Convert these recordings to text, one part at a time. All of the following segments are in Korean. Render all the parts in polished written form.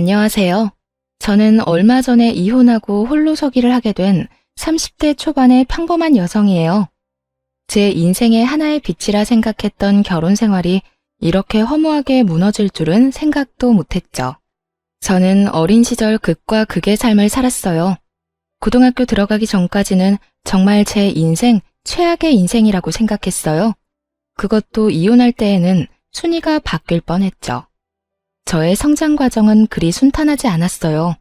안녕하세요. 저는 얼마 전에 이혼하고 홀로서기를 하게 된 30대 초반의 평범한 여성이에요. 제 인생의 하나의 빛이라 생각했던 결혼 생활이 이렇게 허무하게 무너질 줄은 생각도 못했죠. 저는 어린 시절 극과 극의 삶을 살았어요. 고등학교 들어가기 전까지는 정말 제 인생 최악의 인생이라고 생각했어요. 그것도 이혼할 때에는 순위가 바뀔 뻔했죠. 저의 성장 과정은 그리 순탄하지 않았어요.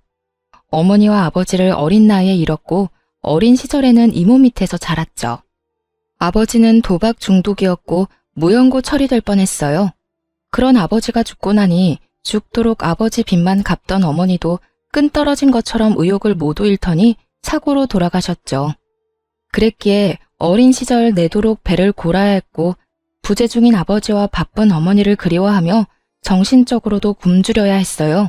어머니와 아버지를 어린 나이에 잃었고 어린 시절에는 이모 밑에서 자랐죠. 아버지는 도박 중독이었고 무연고 처리될 뻔했어요. 그런 아버지가 죽고 나니 죽도록 아버지 빚만 갚던 어머니도 끈 떨어진 것처럼 의욕을 모두 잃더니 사고로 돌아가셨죠. 그랬기에 어린 시절 내도록 배를 골아야 했고 부재 중인 아버지와 바쁜 어머니를 그리워하며 정신적으로도 굶주려야 했어요.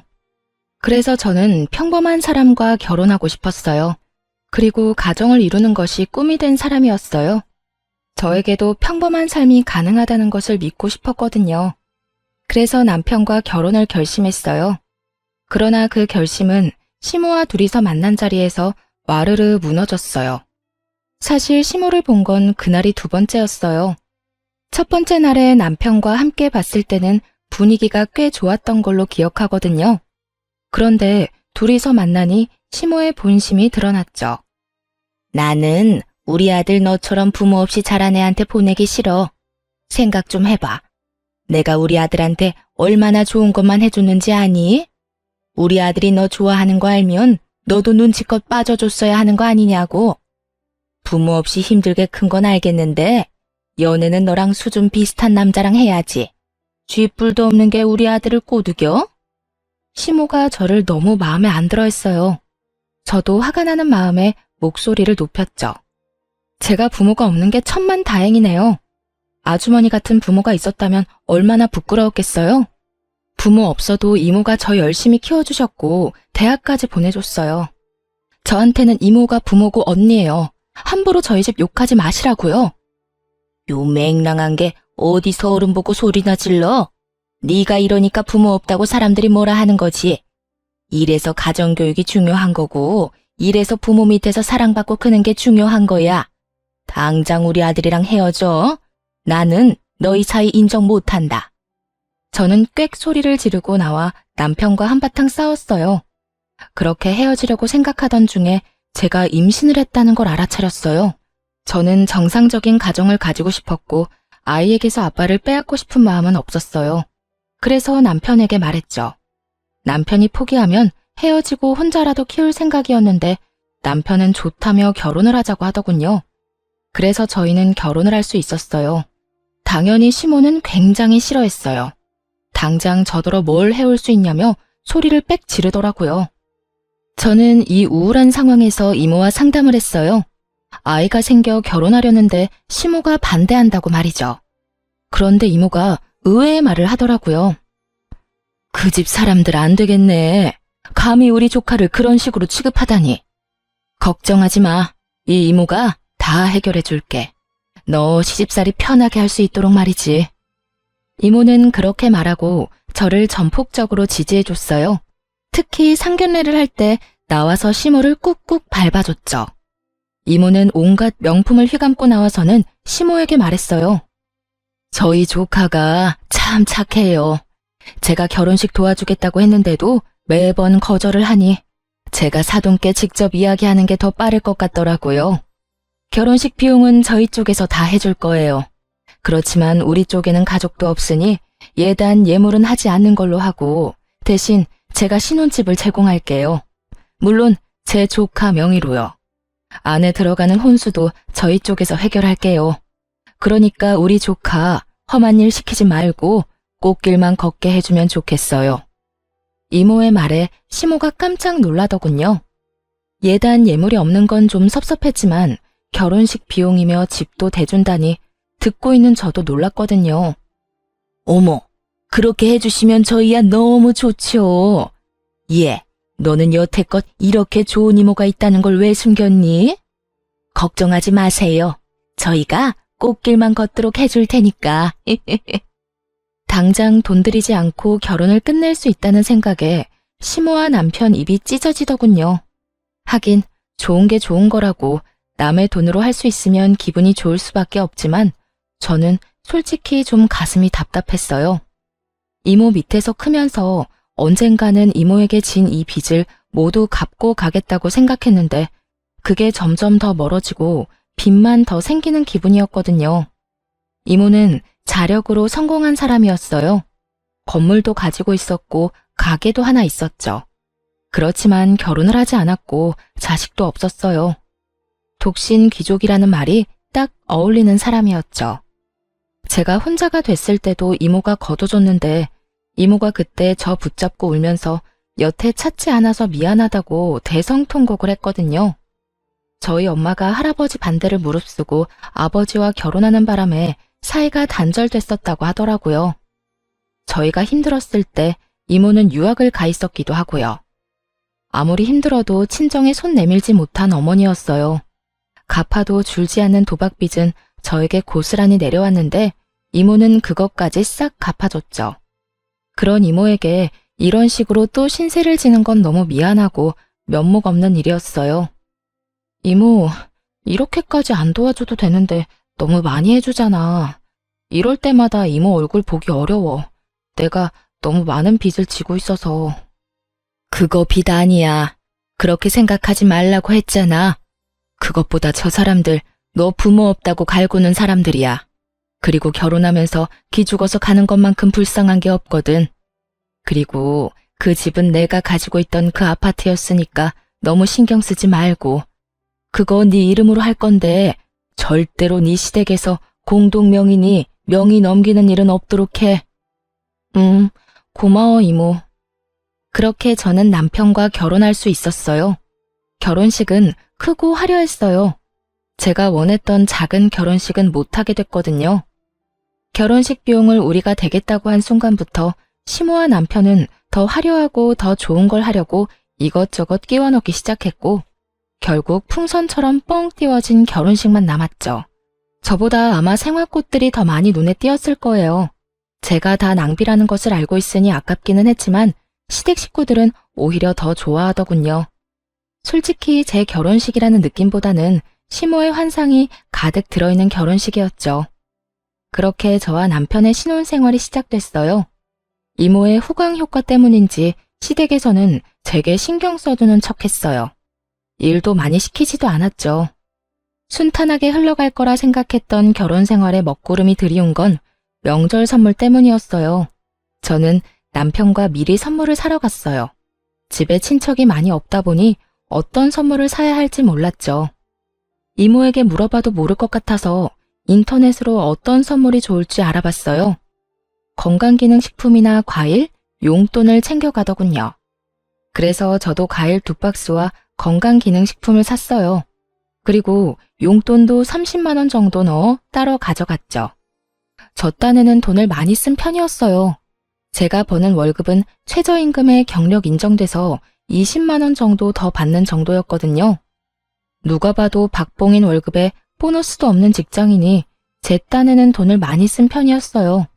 그래서 저는 평범한 사람과 결혼하고 싶었어요. 그리고 가정을 이루는 것이 꿈이 된 사람이었어요. 저에게도 평범한 삶이 가능하다는 것을 믿고 싶었거든요. 그래서 남편과 결혼을 결심했어요. 그러나 그 결심은 시모와 둘이서 만난 자리에서 와르르 무너졌어요. 사실 시모를 본 건 그날이 두 번째였어요. 첫 번째 날에 남편과 함께 봤을 때는 분위기가 꽤 좋았던 걸로 기억하거든요. 그런데 둘이서 만나니 시모의 본심이 드러났죠. 나는 우리 아들 너처럼 부모 없이 자란 애한테 보내기 싫어. 생각 좀 해봐. 내가 우리 아들한테 얼마나 좋은 것만 해줬는지 아니? 우리 아들이 너 좋아하는 거 알면 너도 눈치껏 빠져줬어야 하는 거 아니냐고. 부모 없이 힘들게 큰 건 알겠는데 연애는 너랑 수준 비슷한 남자랑 해야지. 쥐뿔도 없는 게 우리 아들을 꼬드겨? 시모가 저를 너무 마음에 안 들어 했어요. 저도 화가 나는 마음에 목소리를 높였죠. 제가 부모가 없는 게 천만다행이네요. 아주머니 같은 부모가 있었다면 얼마나 부끄러웠겠어요? 부모 없어도 이모가 저 열심히 키워주셨고 대학까지 보내줬어요. 저한테는 이모가 부모고 언니예요. 함부로 저희 집 욕하지 마시라고요. 요 맹랑한 게 어디서 어른 보고 소리나 질러? 네가 이러니까 부모 없다고 사람들이 뭐라 하는 거지. 이래서 가정교육이 중요한 거고 이래서 부모 밑에서 사랑받고 크는 게 중요한 거야. 당장 우리 아들이랑 헤어져. 나는 너희 사이 인정 못한다. 저는 꽥 소리를 지르고 나와 남편과 한바탕 싸웠어요. 그렇게 헤어지려고 생각하던 중에 제가 임신을 했다는 걸 알아차렸어요. 저는 정상적인 가정을 가지고 싶었고 아이에게서 아빠를 빼앗고 싶은 마음은 없었어요. 그래서 남편에게 말했죠. 남편이 포기하면 헤어지고 혼자라도 키울 생각이었는데 남편은 좋다며 결혼을 하자고 하더군요. 그래서 저희는 결혼을 할 수 있었어요. 당연히 시모는 굉장히 싫어했어요. 당장 저더러 뭘 해올 수 있냐며 소리를 빽 지르더라고요. 저는 이 우울한 상황에서 이모와 상담을 했어요. 아이가 생겨 결혼하려는데 시모가 반대한다고 말이죠. 그런데 이모가 의외의 말을 하더라고요. 그 집 사람들 안 되겠네. 감히 우리 조카를 그런 식으로 취급하다니. 걱정하지 마. 이 이모가 다 해결해 줄게. 너 시집살이 편하게 할 수 있도록 말이지. 이모는 그렇게 말하고 저를 전폭적으로 지지해 줬어요. 특히 상견례를 할 때 나와서 시모를 꾹꾹 밟아줬죠. 이모는 온갖 명품을 휘감고 나와서는 시모에게 말했어요. 저희 조카가 참 착해요. 제가 결혼식 도와주겠다고 했는데도 매번 거절을 하니 제가 사돈께 직접 이야기하는 게 더 빠를 것 같더라고요. 결혼식 비용은 저희 쪽에서 다 해줄 거예요. 그렇지만 우리 쪽에는 가족도 없으니 예단 예물은 하지 않는 걸로 하고 대신 제가 신혼집을 제공할게요. 물론 제 조카 명의로요. 안에 들어가는 혼수도 저희 쪽에서 해결할게요. 그러니까 우리 조카 험한 일 시키지 말고 꽃길만 걷게 해주면 좋겠어요. 이모의 말에 시모가 깜짝 놀라더군요. 예단 예물이 없는 건 좀 섭섭했지만 결혼식 비용이며 집도 대준다니 듣고 있는 저도 놀랐거든요. 어머, 그렇게 해주시면 저희야 너무 좋죠. 예, 너는 여태껏 이렇게 좋은 이모가 있다는 걸 왜 숨겼니? 걱정하지 마세요. 저희가 꽃길만 걷도록 해줄 테니까. 당장 돈 들이지 않고 결혼을 끝낼 수 있다는 생각에 시모와 남편 입이 찢어지더군요. 하긴 좋은 게 좋은 거라고 남의 돈으로 할 수 있으면 기분이 좋을 수밖에 없지만 저는 솔직히 좀 가슴이 답답했어요. 이모 밑에서 크면서 언젠가는 이모에게 진 이 빚을 모두 갚고 가겠다고 생각했는데 그게 점점 더 멀어지고 빚만 더 생기는 기분이었거든요. 이모는 자력으로 성공한 사람이었어요. 건물도 가지고 있었고 가게도 하나 있었죠. 그렇지만 결혼을 하지 않았고 자식도 없었어요. 독신 귀족이라는 말이 딱 어울리는 사람이었죠. 제가 혼자가 됐을 때도 이모가 거둬줬는데 이모가 그때 저 붙잡고 울면서 여태 찾지 않아서 미안하다고 대성통곡을 했거든요. 저희 엄마가 할아버지 반대를 무릅쓰고 아버지와 결혼하는 바람에 사이가 단절됐었다고 하더라고요. 저희가 힘들었을 때 이모는 유학을 가 있었기도 하고요. 아무리 힘들어도 친정에 손 내밀지 못한 어머니였어요. 갚아도 줄지 않는 도박빚은 저에게 고스란히 내려왔는데 이모는 그것까지 싹 갚아줬죠. 그런 이모에게 이런 식으로 또 신세를 지는 건 너무 미안하고 면목 없는 일이었어요. 이모, 이렇게까지 안 도와줘도 되는데 너무 많이 해주잖아. 이럴 때마다 이모 얼굴 보기 어려워. 내가 너무 많은 빚을 지고 있어서. 그거 빚 아니야. 그렇게 생각하지 말라고 했잖아. 그것보다 저 사람들 너 부모 없다고 갈구는 사람들이야. 그리고 결혼하면서 기죽어서 가는 것만큼 불쌍한 게 없거든. 그리고 그 집은 내가 가지고 있던 그 아파트였으니까 너무 신경 쓰지 말고. 그거 네 이름으로 할 건데 절대로 네 시댁에서 공동명의니 명의 넘기는 일은 없도록 해. 고마워 이모. 그렇게 저는 남편과 결혼할 수 있었어요. 결혼식은 크고 화려했어요. 제가 원했던 작은 결혼식은 못하게 됐거든요. 결혼식 비용을 우리가 대겠다고 한 순간부터 시모와 남편은 더 화려하고 더 좋은 걸 하려고 이것저것 끼워 넣기 시작했고 결국 풍선처럼 뻥 띄워진 결혼식만 남았죠. 저보다 아마 생화꽃들이 더 많이 눈에 띄었을 거예요. 제가 다 낭비라는 것을 알고 있으니 아깝기는 했지만 시댁 식구들은 오히려 더 좋아하더군요. 솔직히 제 결혼식이라는 느낌보다는 시모의 환상이 가득 들어있는 결혼식이었죠. 그렇게 저와 남편의 신혼생활이 시작됐어요. 이모의 후광 효과 때문인지 시댁에서는 제게 신경 써주는 척했어요. 일도 많이 시키지도 않았죠. 순탄하게 흘러갈 거라 생각했던 결혼 생활에 먹구름이 들이운 건 명절 선물 때문이었어요. 저는 남편과 미리 선물을 사러 갔어요. 집에 친척이 많이 없다 보니 어떤 선물을 사야 할지 몰랐죠. 이모에게 물어봐도 모를 것 같아서 인터넷으로 어떤 선물이 좋을지 알아봤어요. 건강기능식품이나 과일, 용돈을 챙겨가더군요. 그래서 저도 과일 2박스와 건강기능식품을 샀어요. 그리고 용돈도 30만 원 정도 넣어 따로 가져갔죠. 저 딴에는 돈을 많이 쓴 편이었어요. 제가 버는 월급은 최저임금에 경력 인정돼서 20만 원 정도 더 받는 정도였거든요. 누가 봐도 박봉인 월급에 보너스도 없는 직장이니 제 딴에는 돈을 많이 쓴 편이었어요.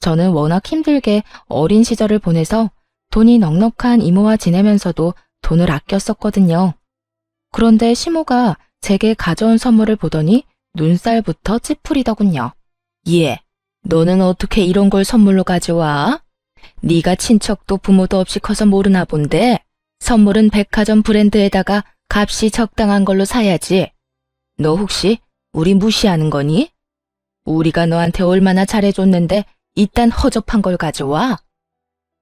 저는 워낙 힘들게 어린 시절을 보내서 돈이 넉넉한 이모와 지내면서도 돈을 아껴 썼거든요. 그런데 시모가 제게 가져온 선물을 보더니 눈살부터 찌푸리더군요. 얘, 너는 어떻게 이런 걸 선물로 가져와? 네가 친척도 부모도 없이 커서 모르나 본데 선물은 백화점 브랜드에다가 값이 적당한 걸로 사야지. 너 혹시 우리 무시하는 거니? 우리가 너한테 얼마나 잘해줬는데 이딴 허접한 걸 가져와?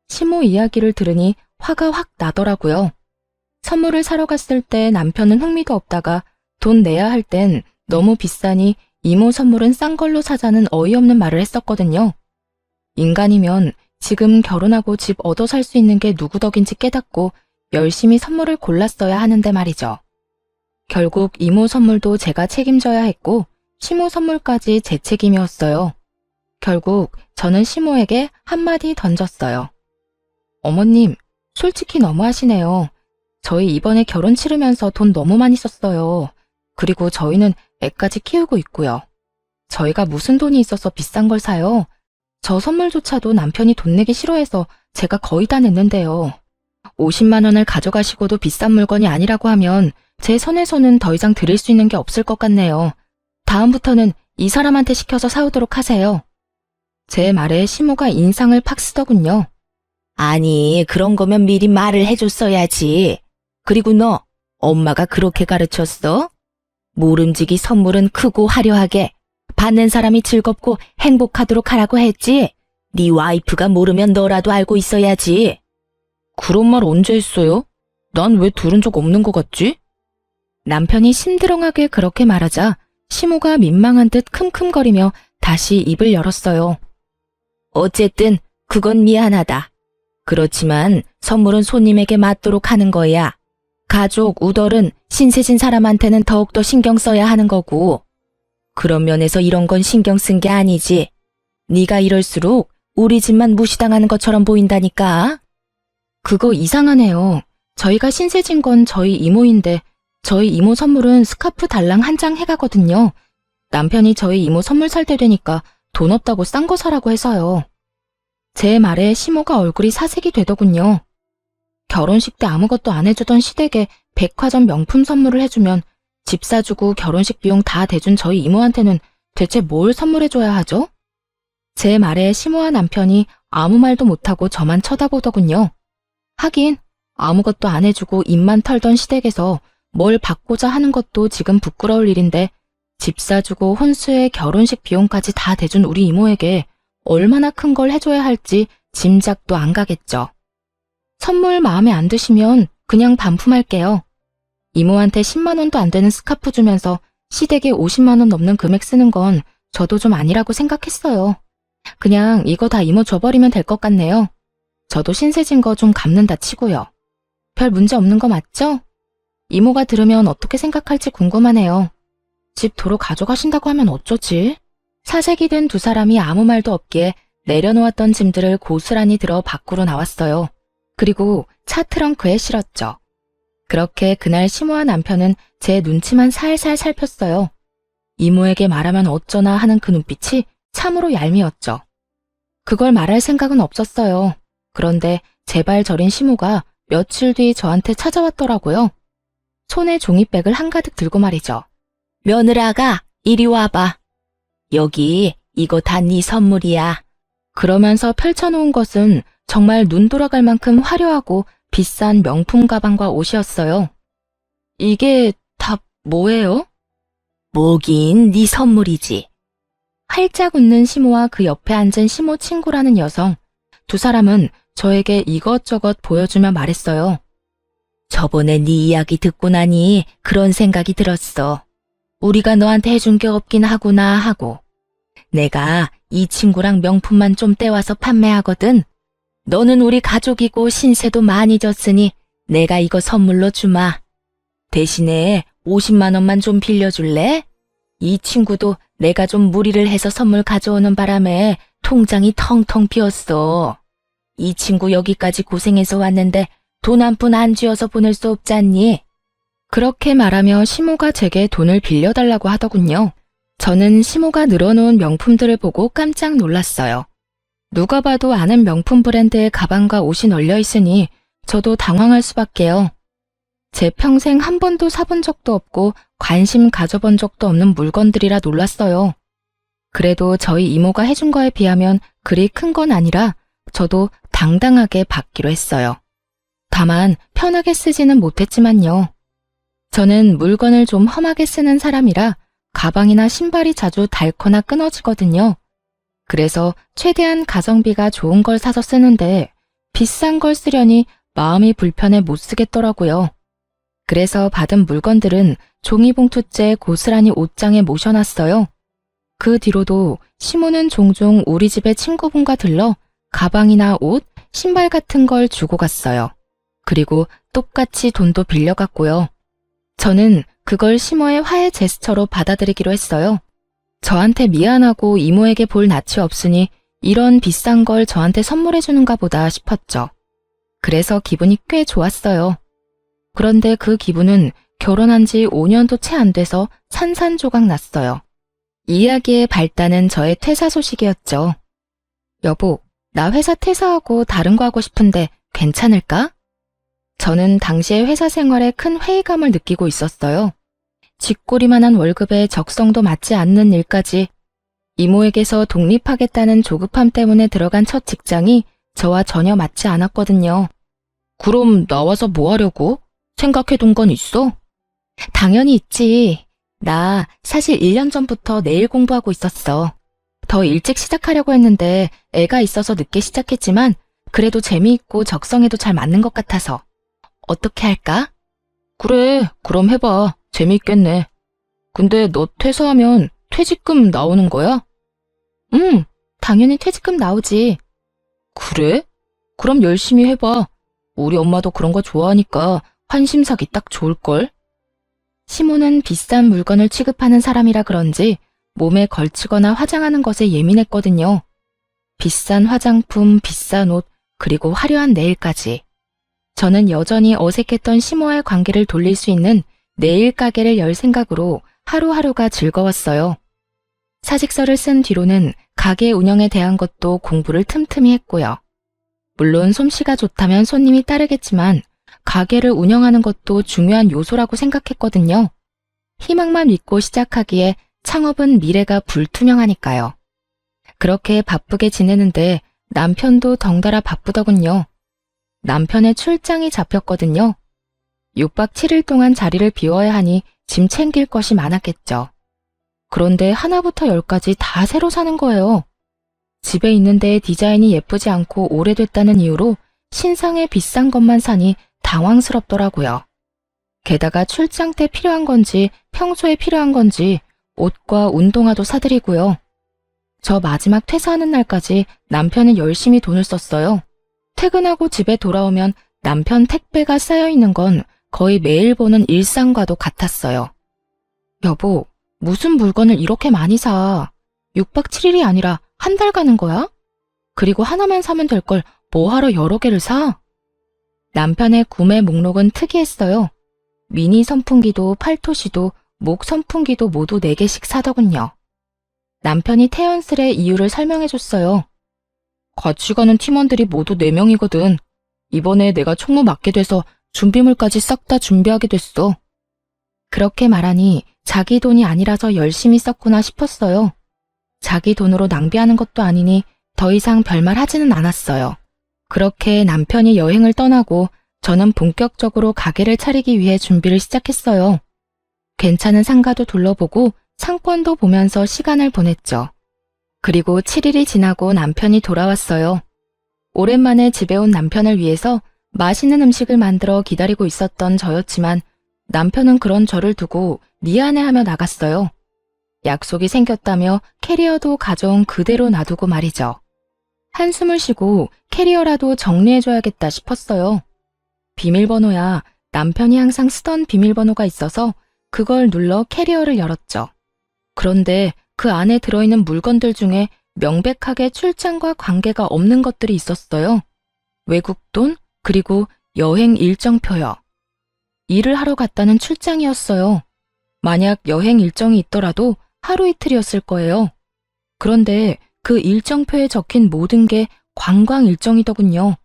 시모 이야기를 들으니 화가 확 나더라고요. 선물을 사러 갔을 때 남편은 흥미가 없다가 돈 내야 할 땐 너무 비싸니 이모 선물은 싼 걸로 사자는 어이없는 말을 했었거든요. 인간이면 지금 결혼하고 집 얻어 살 수 있는 게 누구 덕인지 깨닫고 열심히 선물을 골랐어야 하는데 말이죠. 결국 이모 선물도 제가 책임져야 했고 시모 선물까지 제 책임이었어요. 결국 저는 시모에게 한마디 던졌어요. 어머님, 솔직히 너무하시네요. 저희 이번에 결혼 치르면서 돈 너무 많이 썼어요. 그리고 저희는 애까지 키우고 있고요. 저희가 무슨 돈이 있어서 비싼 걸 사요? 저 선물조차도 남편이 돈 내기 싫어해서 제가 거의 다 냈는데요. 50만 원을 가져가시고도 비싼 물건이 아니라고 하면 제 선에서는 더 이상 드릴 수 있는 게 없을 것 같네요. 다음부터는 이 사람한테 시켜서 사오도록 하세요. 제 말에 시모가 인상을 팍 쓰더군요. 아니, 그런 거면 미리 말을 해줬어야지. 그리고 너, 엄마가 그렇게 가르쳤어? 모름지기 선물은 크고 화려하게, 받는 사람이 즐겁고 행복하도록 하라고 했지. 네 와이프가 모르면 너라도 알고 있어야지. 그런 말 언제 했어요? 난 왜 들은 적 없는 것 같지? 남편이 심드렁하게 그렇게 말하자 시모가 민망한 듯 킁킁거리며 다시 입을 열었어요. 어쨌든 그건 미안하다. 그렇지만 선물은 손님에게 맞도록 하는 거야. 가족, 우덜은 신세진 사람한테는 더욱더 신경 써야 하는 거고. 그런 면에서 이런 건 신경 쓴 게 아니지. 네가 이럴수록 우리 집만 무시당하는 것처럼 보인다니까. 그거 이상하네요. 저희가 신세진 건 저희 이모인데 저희 이모 선물은 스카프 달랑 한 장 해가거든요. 남편이 저희 이모 선물 살 때 되니까 돈 없다고 싼 거 사라고 해서요. 제 말에 시모가 얼굴이 사색이 되더군요. 결혼식 때 아무것도 안 해주던 시댁에 백화점 명품 선물을 해주면 집 사주고 결혼식 비용 다 대준 저희 이모한테는 대체 뭘 선물해줘야 하죠? 제 말에 시모와 남편이 아무 말도 못하고 저만 쳐다보더군요. 하긴 아무것도 안 해주고 입만 털던 시댁에서 뭘 받고자 하는 것도 지금 부끄러울 일인데 집 사주고 혼수에 결혼식 비용까지 다 대준 우리 이모에게 얼마나 큰 걸 해줘야 할지 짐작도 안 가겠죠. 선물 마음에 안 드시면 그냥 반품할게요. 이모한테 10만 원도 안 되는 스카프 주면서 시댁에 50만 원 넘는 금액 쓰는 건 저도 좀 아니라고 생각했어요. 그냥 이거 다 이모 줘버리면 될 것 같네요. 저도 신세진 거 좀 갚는다 치고요. 별 문제 없는 거 맞죠? 이모가 들으면 어떻게 생각할지 궁금하네요. 집 도로 가져가신다고 하면 어쩌지? 사색이 된 두 사람이 아무 말도 없기에 내려놓았던 짐들을 고스란히 들어 밖으로 나왔어요. 그리고 차 트렁크에 실었죠. 그렇게 그날 시모와 남편은 제 눈치만 살살 살폈어요. 이모에게 말하면 어쩌나 하는 그 눈빛이 참으로 얄미웠죠. 그걸 말할 생각은 없었어요. 그런데 제발 저린 시모가 며칠 뒤 저한테 찾아왔더라고요. 손에 종이백을 한가득 들고 말이죠. 며느라가 이리 와봐. 여기 이거 다 네 선물이야. 그러면서 펼쳐놓은 것은 정말 눈 돌아갈 만큼 화려하고 비싼 명품 가방과 옷이었어요. 이게 다 뭐예요? 뭐긴 네 선물이지. 활짝 웃는 시모와 그 옆에 앉은 시모 친구라는 여성. 두 사람은 저에게 이것저것 보여주며 말했어요. 저번에 네 이야기 듣고 나니 그런 생각이 들었어. 우리가 너한테 해준 게 없긴 하구나 하고. 내가 이 친구랑 명품만 좀 떼와서 판매하거든. 너는 우리 가족이고 신세도 많이 졌으니 내가 이거 선물로 주마. 대신에 50만 원만 좀 빌려줄래? 이 친구도 내가 좀 무리를 해서 선물 가져오는 바람에 통장이 텅텅 비었어. 이 친구 여기까지 고생해서 왔는데 돈 한 푼 안 쥐어서 보낼 수 없잖니? 그렇게 말하며 시모가 제게 돈을 빌려달라고 하더군요. 저는 시모가 늘어놓은 명품들을 보고 깜짝 놀랐어요. 누가 봐도 아는 명품 브랜드의 가방과 옷이 널려 있으니 저도 당황할 수밖에요. 제 평생 한 번도 사본 적도 없고 관심 가져본 적도 없는 물건들이라 놀랐어요. 그래도 저희 이모가 해준 거에 비하면 그리 큰 건 아니라 저도 당당하게 받기로 했어요. 다만 편하게 쓰지는 못했지만요. 저는 물건을 좀 험하게 쓰는 사람이라 가방이나 신발이 자주 닳거나 끊어지거든요. 그래서 최대한 가성비가 좋은 걸 사서 쓰는데 비싼 걸 쓰려니 마음이 불편해 못 쓰겠더라고요. 그래서 받은 물건들은 종이봉투째 고스란히 옷장에 모셔놨어요. 그 뒤로도 시모는 종종 우리 집에 친구분과 들러 가방이나 옷, 신발 같은 걸 주고 갔어요. 그리고 똑같이 돈도 빌려갔고요. 저는 그걸 시모의 화해 제스처로 받아들이기로 했어요. 저한테 미안하고 이모에게 볼 낯이 없으니 이런 비싼 걸 저한테 선물해주는가 보다 싶었죠. 그래서 기분이 꽤 좋았어요. 그런데 그 기분은 결혼한 지 5년도 채 안 돼서 산산조각 났어요. 이야기의 발단은 저의 퇴사 소식이었죠. 여보, 나 회사 퇴사하고 다른 거 하고 싶은데 괜찮을까? 저는 당시에 회사 생활에 큰 회의감을 느끼고 있었어요. 쥐꼬리만한 월급에 적성도 맞지 않는 일까지 이모에게서 독립하겠다는 조급함 때문에 들어간 첫 직장이 저와 전혀 맞지 않았거든요. 그럼 나와서 뭐 하려고? 생각해둔 건 있어? 당연히 있지. 나 사실 1년 전부터 내일 공부하고 있었어. 더 일찍 시작하려고 했는데 애가 있어서 늦게 시작했지만 그래도 재미있고 적성에도 잘 맞는 것 같아서. 어떻게 할까? 그래, 그럼 해봐. 재미있겠네. 근데 너 퇴사하면 퇴직금 나오는 거야? 응, 당연히 퇴직금 나오지. 그래? 그럼 열심히 해봐. 우리 엄마도 그런 거 좋아하니까 환심사기 딱 좋을걸? 시모는 비싼 물건을 취급하는 사람이라 그런지 몸에 걸치거나 화장하는 것에 예민했거든요. 비싼 화장품, 비싼 옷, 그리고 화려한 네일까지. 저는 여전히 어색했던 시모와의 관계를 돌릴 수 있는 네일 가게를 열 생각으로 하루하루가 즐거웠어요. 사직서를 쓴 뒤로는 가게 운영에 대한 것도 공부를 틈틈이 했고요. 물론 솜씨가 좋다면 손님이 따르겠지만 가게를 운영하는 것도 중요한 요소라고 생각했거든요. 희망만 믿고 시작하기에 창업은 미래가 불투명하니까요. 그렇게 바쁘게 지내는데 남편도 덩달아 바쁘더군요. 남편의 출장이 잡혔거든요. 6박 7일 동안 자리를 비워야 하니 짐 챙길 것이 많았겠죠. 그런데 하나부터 열까지 다 새로 사는 거예요. 집에 있는데 디자인이 예쁘지 않고 오래됐다는 이유로 신상에 비싼 것만 사니 당황스럽더라고요. 게다가 출장 때 필요한 건지 평소에 필요한 건지 옷과 운동화도 사드리고요. 저 마지막 퇴사하는 날까지 남편은 열심히 돈을 썼어요. 퇴근하고 집에 돌아오면 남편 택배가 쌓여있는 건 거의 매일 보는 일상과도 같았어요. 여보, 무슨 물건을 이렇게 많이 사? 6박 7일이 아니라 한 달 가는 거야? 그리고 하나만 사면 될 걸 뭐하러 여러 개를 사? 남편의 구매 목록은 특이했어요. 미니 선풍기도 팔토시도 목 선풍기도 모두 4개씩 사더군요. 남편이 태연스레 이유를 설명해줬어요. 같이 가는 팀원들이 모두 4명이거든. 이번에 내가 총무 맡게 돼서 준비물까지 싹 다 준비하게 됐어. 그렇게 말하니 자기 돈이 아니라서 열심히 썼구나 싶었어요. 자기 돈으로 낭비하는 것도 아니니 더 이상 별말 하지는 않았어요. 그렇게 남편이 여행을 떠나고 저는 본격적으로 가게를 차리기 위해 준비를 시작했어요. 괜찮은 상가도 둘러보고 상권도 보면서 시간을 보냈죠. 그리고 7일이 지나고 남편이 돌아왔어요. 오랜만에 집에 온 남편을 위해서 맛있는 음식을 만들어 기다리고 있었던 저였지만 남편은 그런 저를 두고 미안해하며 나갔어요. 약속이 생겼다며 캐리어도 가져온 그대로 놔두고 말이죠. 한숨을 쉬고 캐리어라도 정리해줘야겠다 싶었어요. 비밀번호야. 남편이 항상 쓰던 비밀번호가 있어서 그걸 눌러 캐리어를 열었죠. 그런데 그 안에 들어있는 물건들 중에 명백하게 출장과 관계가 없는 것들이 있었어요. 외국 돈, 그리고 여행 일정표요. 일을 하러 갔다는 출장이었어요. 만약 여행 일정이 있더라도 하루 이틀이었을 거예요. 그런데 그 일정표에 적힌 모든 게 관광 일정이더군요.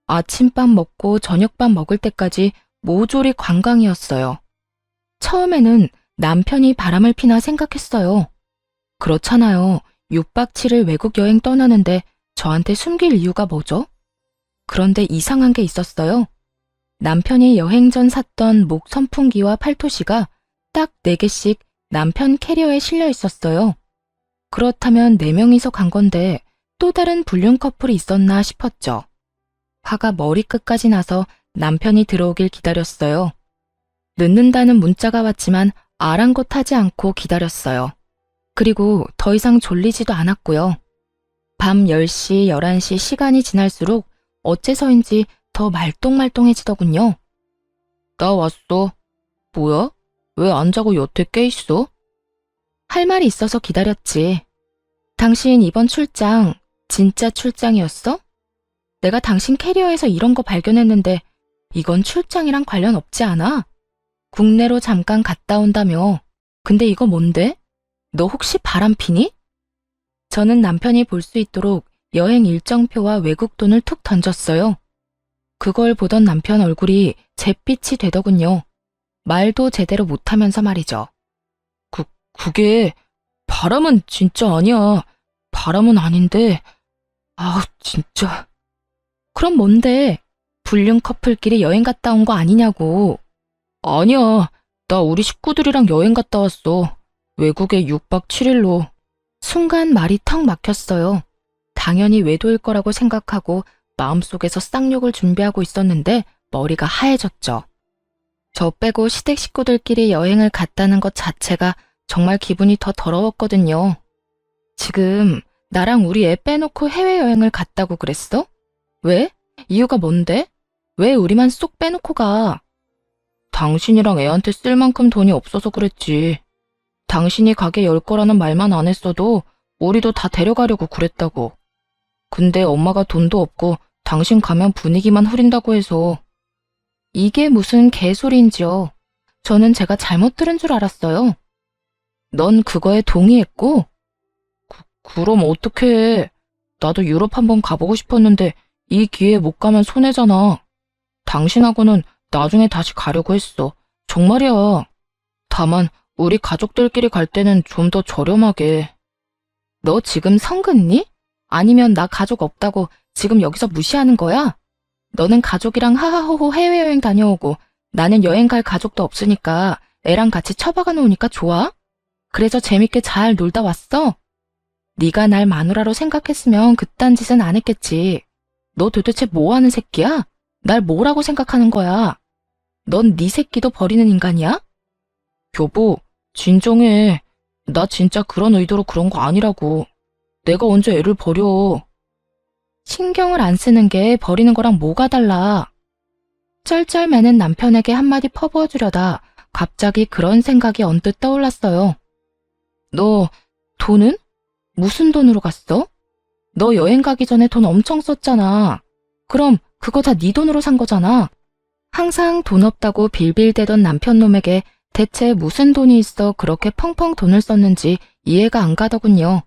아침밥 먹고 저녁밥 먹을 때까지 모조리 관광이었어요. 처음에는 남편이 바람을 피나 생각했어요. 그렇잖아요. 6박 7일 외국 여행 떠나는데 저한테 숨길 이유가 뭐죠? 그런데 이상한 게 있었어요. 남편이 여행 전 샀던 목 선풍기와 팔토시가 딱 4개씩 남편 캐리어에 실려 있었어요. 그렇다면 4명이서 간 건데 또 다른 불륜 커플이 있었나 싶었죠. 화가 머리끝까지 나서 남편이 들어오길 기다렸어요. 늦는다는 문자가 왔지만 아랑곳하지 않고 기다렸어요. 그리고 더 이상 졸리지도 않았고요. 밤 10시, 11시 시간이 지날수록 어째서인지 더 말똥말똥해지더군요. 나 왔어. 뭐야? 왜 안 자고 여태 깨있어? 할 말이 있어서 기다렸지. 당신 이번 출장 진짜 출장이었어? 내가 당신 캐리어에서 이런 거 발견했는데 이건 출장이랑 관련 없지 않아? 국내로 잠깐 갔다 온다며. 근데 이거 뭔데? 너 혹시 바람 피니? 저는 남편이 볼 수 있도록 여행 일정표와 외국 돈을 툭 던졌어요. 그걸 보던 남편 얼굴이 잿빛이 되더군요. 말도 제대로 못하면서 말이죠. 그게 바람은 진짜 아니야. 바람은 아닌데. 아우, 진짜. 그럼 뭔데? 불륜 커플끼리 여행 갔다 온 거 아니냐고. 아니야. 나 우리 식구들이랑 여행 갔다 왔어. 외국에 6박 7일로. 순간 말이 턱 막혔어요. 당연히 외도일 거라고 생각하고 마음속에서 쌍욕을 준비하고 있었는데 머리가 하얘졌죠. 저 빼고 시댁 식구들끼리 여행을 갔다는 것 자체가 정말 기분이 더 더러웠거든요. 지금 나랑 우리 애 빼놓고 해외여행을 갔다고 그랬어? 왜? 이유가 뭔데? 왜 우리만 쏙 빼놓고 가? 당신이랑 애한테 쓸 만큼 돈이 없어서 그랬지. 당신이 가게 열 거라는 말만 안 했어도 우리도 다 데려가려고 그랬다고. 근데 엄마가 돈도 없고 당신 가면 분위기만 흐린다고 해서. 이게 무슨 개소리인지요. 저는 제가 잘못 들은 줄 알았어요. 넌 그거에 동의했고? 그럼 어떡해. 나도 유럽 한번 가보고 싶었는데 이 기회에 못 가면 손해잖아. 당신하고는 나중에 다시 가려고 했어. 정말이야. 다만 우리 가족들끼리 갈 때는 좀 더 저렴하게. 너 지금 성긋니? 아니면 나 가족 없다고 지금 여기서 무시하는 거야? 너는 가족이랑 하하호호 해외여행 다녀오고 나는 여행 갈 가족도 없으니까 애랑 같이 처박아 놓으니까 좋아? 그래서 재밌게 잘 놀다 왔어? 네가 날 마누라로 생각했으면 그딴 짓은 안 했겠지. 너 도대체 뭐 하는 새끼야? 날 뭐라고 생각하는 거야? 넌 네 새끼도 버리는 인간이야? 여보, 진정해. 나 진짜 그런 의도로 그런 거 아니라고. 내가 언제 애를 버려. 신경을 안 쓰는 게 버리는 거랑 뭐가 달라. 쩔쩔매는 남편에게 한마디 퍼부어주려다 갑자기 그런 생각이 언뜻 떠올랐어요. 너 돈은? 무슨 돈으로 갔어? 너 여행 가기 전에 돈 엄청 썼잖아. 그럼 그거 다 네 돈으로 산 거잖아. 항상 돈 없다고 빌빌대던 남편놈에게 대체 무슨 돈이 있어 그렇게 펑펑 돈을 썼는지 이해가 안 가더군요.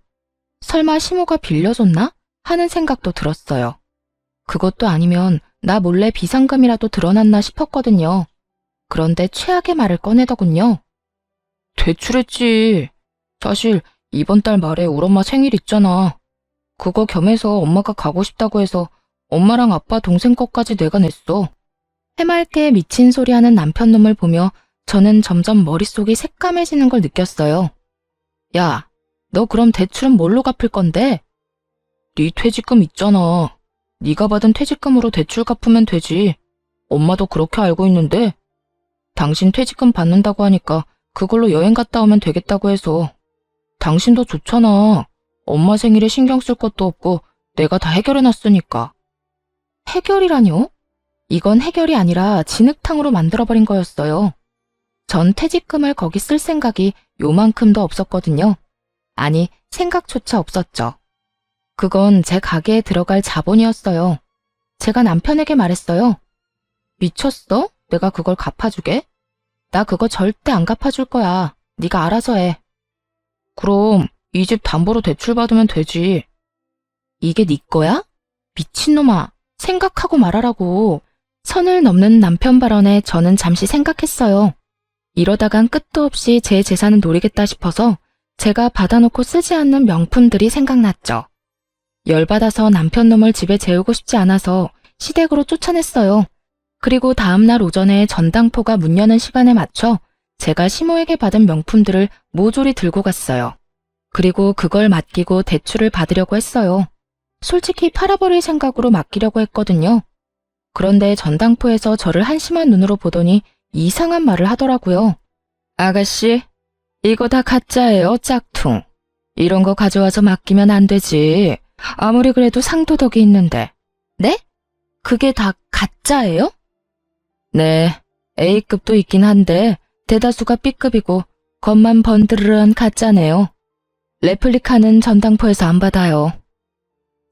설마 시모가 빌려줬나? 하는 생각도 들었어요. 그것도 아니면 나 몰래 비상금이라도 드러났나 싶었거든요. 그런데 최악의 말을 꺼내더군요. 대출했지. 사실 이번 달 말에 우리 엄마 생일 있잖아. 그거 겸해서 엄마가 가고 싶다고 해서 엄마랑 아빠 동생 것까지 내가 냈어. 해맑게 미친 소리 하는 남편놈을 보며 저는 점점 머릿속이 새까매지는 걸 느꼈어요. 야, 너 그럼 대출은 뭘로 갚을 건데? 네 퇴직금 있잖아. 네가 받은 퇴직금으로 대출 갚으면 되지. 엄마도 그렇게 알고 있는데. 당신 퇴직금 받는다고 하니까 그걸로 여행 갔다 오면 되겠다고 해서. 당신도 좋잖아. 엄마 생일에 신경 쓸 것도 없고 내가 다 해결해놨으니까. 해결이라뇨? 이건 해결이 아니라 진흙탕으로 만들어버린 거였어요. 전 퇴직금을 거기 쓸 생각이 요만큼도 없었거든요. 아니, 생각조차 없었죠. 그건 제 가게에 들어갈 자본이었어요. 제가 남편에게 말했어요. 미쳤어? 내가 그걸 갚아주게? 나 그거 절대 안 갚아줄 거야. 네가 알아서 해. 그럼 이 집 담보로 대출 받으면 되지. 이게 네 거야? 미친놈아. 생각하고 말하라고. 선을 넘는 남편 발언에 저는 잠시 생각했어요. 이러다간 끝도 없이 제 재산을 노리겠다 싶어서 제가 받아놓고 쓰지 않는 명품들이 생각났죠. 열받아서 남편놈을 집에 재우고 싶지 않아서 시댁으로 쫓아냈어요. 그리고 다음날 오전에 전당포가 문 여는 시간에 맞춰 제가 시모에게 받은 명품들을 모조리 들고 갔어요. 그리고 그걸 맡기고 대출을 받으려고 했어요. 솔직히 팔아버릴 생각으로 맡기려고 했거든요. 그런데 전당포에서 저를 한심한 눈으로 보더니 이상한 말을 하더라고요. 아가씨, 이거 다 가짜예요, 짝퉁. 이런 거 가져와서 맡기면 안 되지. 아무리 그래도 상도덕이 있는데. 네? 그게 다 가짜예요? 네, A급도 있긴 한데 대다수가 B급이고 겉만 번드르르한 가짜네요. 레플리카는 전당포에서 안 받아요.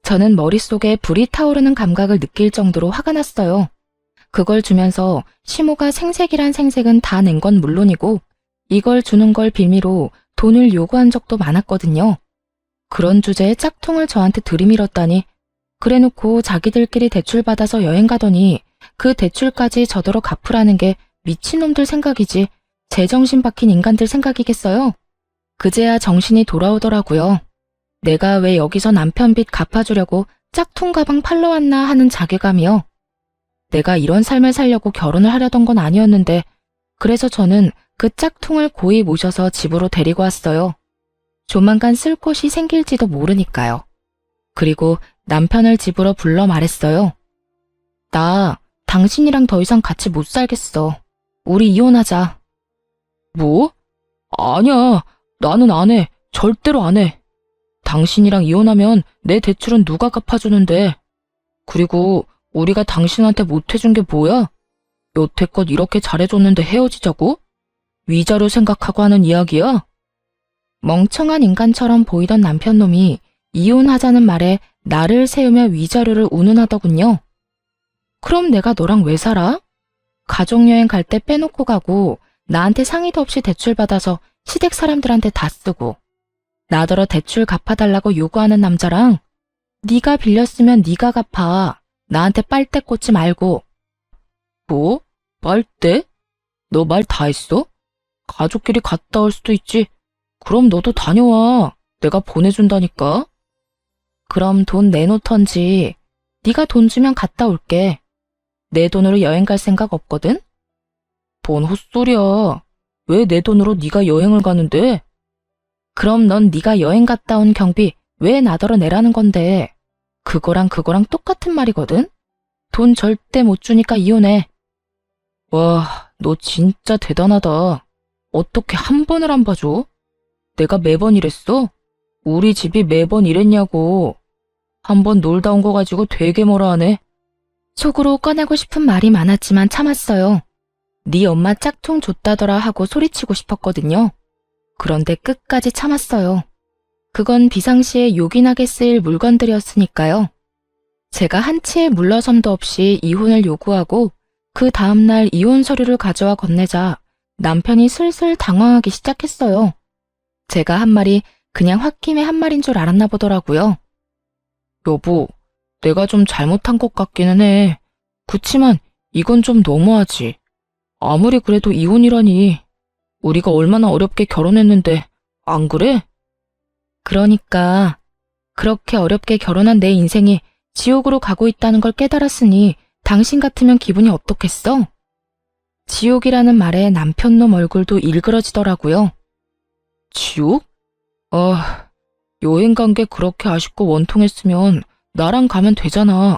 저는 머릿속에 불이 타오르는 감각을 느낄 정도로 화가 났어요. 그걸 주면서 시모가 생색이란 생색은 다 낸 건 물론이고 이걸 주는 걸 빌미로 돈을 요구한 적도 많았거든요. 그런 주제에 짝퉁을 저한테 들이밀었다니 그래놓고 자기들끼리 대출받아서 여행 가더니 그 대출까지 저더러 갚으라는 게 미친놈들 생각이지 제정신 박힌 인간들 생각이겠어요? 그제야 정신이 돌아오더라고요. 내가 왜 여기서 남편 빚 갚아주려고 짝퉁 가방 팔러 왔나 하는 자괴감이요. 내가 이런 삶을 살려고 결혼을 하려던 건 아니었는데 그래서 저는 그 짝퉁을 고이 모셔서 집으로 데리고 왔어요. 조만간 쓸 곳이 생길지도 모르니까요. 그리고 남편을 집으로 불러 말했어요. 나 당신이랑 더 이상 같이 못 살겠어. 우리 이혼하자. 뭐? 아니야. 나는 안 해. 절대로 안 해. 당신이랑 이혼하면 내 대출은 누가 갚아주는데. 그리고 우리가 당신한테 못해준 게 뭐야? 여태껏 이렇게 잘해줬는데 헤어지자고? 위자료 생각하고 하는 이야기야? 멍청한 인간처럼 보이던 남편놈이 이혼하자는 말에 나를 세우며 위자료를 운운하더군요. 그럼 내가 너랑 왜 살아? 가족여행 갈 때 빼놓고 가고 나한테 상의도 없이 대출 받아서 시댁 사람들한테 다 쓰고 나더러 대출 갚아달라고 요구하는 남자랑 네가 빌렸으면 네가 갚아. 나한테 빨대 꽂지 말고. 뭐? 빨대? 너 말 다 했어? 가족끼리 갔다 올 수도 있지. 그럼 너도 다녀와. 내가 보내준다니까. 그럼 돈 내놓던지. 네가 돈 주면 갔다 올게. 내 돈으로 여행 갈 생각 없거든? 뭔 헛소리야. 왜 내 돈으로 네가 여행을 가는데? 그럼 넌 네가 여행 갔다 온 경비 왜 나더러 내라는 건데. 그거랑 똑같은 말이거든? 돈 절대 못 주니까 이혼해. 와, 너 진짜 대단하다. 어떻게 한 번을 안 봐줘? 내가 매번 이랬어? 우리 집이 매번 이랬냐고. 한 번 놀다 온 거 가지고 되게 뭐라 하네. 속으로 꺼내고 싶은 말이 많았지만 참았어요. 네 엄마 짝퉁 줬다더라 하고 소리치고 싶었거든요. 그런데 끝까지 참았어요. 그건 비상시에 요긴하게 쓰일 물건들이었으니까요. 제가 한치의 물러섬도 없이 이혼을 요구하고 그 다음날 이혼 서류를 가져와 건네자 남편이 슬슬 당황하기 시작했어요. 제가 한 말이 그냥 홧김에 한 말인 줄 알았나 보더라고요. 여보, 내가 좀 잘못한 것 같기는 해. 그치만 이건 좀 너무하지. 아무리 그래도 이혼이라니. 우리가 얼마나 어렵게 결혼했는데 안 그래? 그러니까 그렇게 어렵게 결혼한 내 인생이 지옥으로 가고 있다는 걸 깨달았으니 당신 같으면 기분이 어떻겠어? 지옥이라는 말에 남편놈 얼굴도 일그러지더라고요. 지옥? 여행 간 게 그렇게 아쉽고 원통했으면 나랑 가면 되잖아.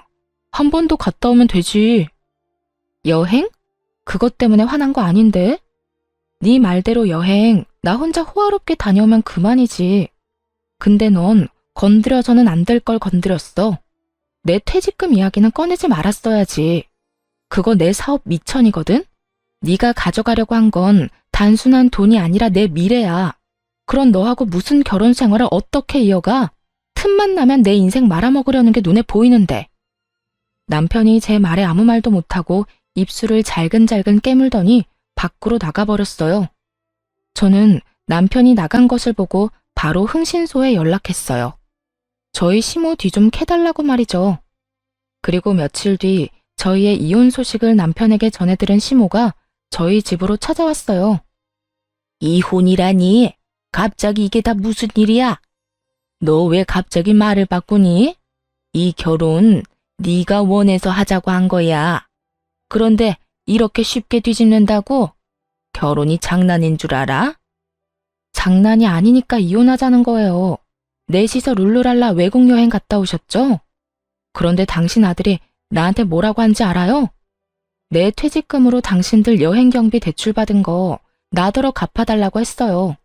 한 번 더 갔다 오면 되지. 여행? 그것 때문에 화난 거 아닌데? 네 말대로 여행 나 혼자 호화롭게 다녀오면 그만이지. 근데 넌 건드려서는 안 될 걸 건드렸어. 내 퇴직금 이야기는 꺼내지 말았어야지. 그거 내 사업 미천이거든? 네가 가져가려고 한 건 단순한 돈이 아니라 내 미래야. 그런 너하고 무슨 결혼 생활을 어떻게 이어가? 틈만 나면 내 인생 말아먹으려는 게 눈에 보이는데. 남편이 제 말에 아무 말도 못하고 입술을 잘근잘근 깨물더니 밖으로 나가버렸어요. 저는 남편이 나간 것을 보고 바로 흥신소에 연락했어요. 저희 시모 뒤 좀 캐달라고 말이죠. 그리고 며칠 뒤 저희의 이혼 소식을 남편에게 전해들은 시모가 저희 집으로 찾아왔어요. 이혼이라니? 갑자기 이게 다 무슨 일이야? 너 왜 갑자기 말을 바꾸니? 이 결혼 네가 원해서 하자고 한 거야. 그런데 이렇게 쉽게 뒤집는다고? 결혼이 장난인 줄 알아? 장난이 아니니까 이혼하자는 거예요. 넷이서 룰루랄라 외국 여행 갔다 오셨죠? 그런데 당신 아들이 나한테 뭐라고 한지 알아요? 내 퇴직금으로 당신들 여행 경비 대출 받은 거 나더러 갚아달라고 했어요.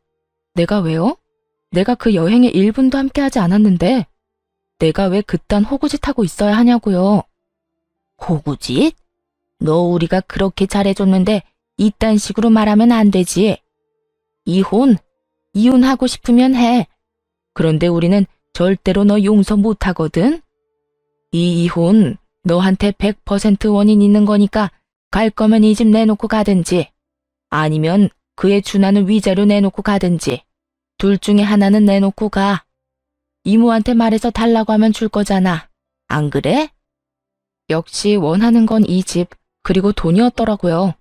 내가 왜요? 내가 그 여행에 1분도 함께하지 않았는데 내가 왜 그딴 호구짓 하고 있어야 하냐고요. 호구짓? 너 우리가 그렇게 잘해줬는데 이딴 식으로 말하면 안 되지. 이혼하고 싶으면 해. 그런데 우리는 절대로 너 용서 못하거든. 이 이혼 너한테 100% 원인 있는 거니까 갈 거면 이 집 내놓고 가든지 아니면 그에 준하는 위자료 내놓고 가든지 둘 중에 하나는 내놓고 가. 이모한테 말해서 달라고 하면 줄 거잖아. 안 그래? 역시 원하는 건 이 집, 그리고 돈이었더라고요.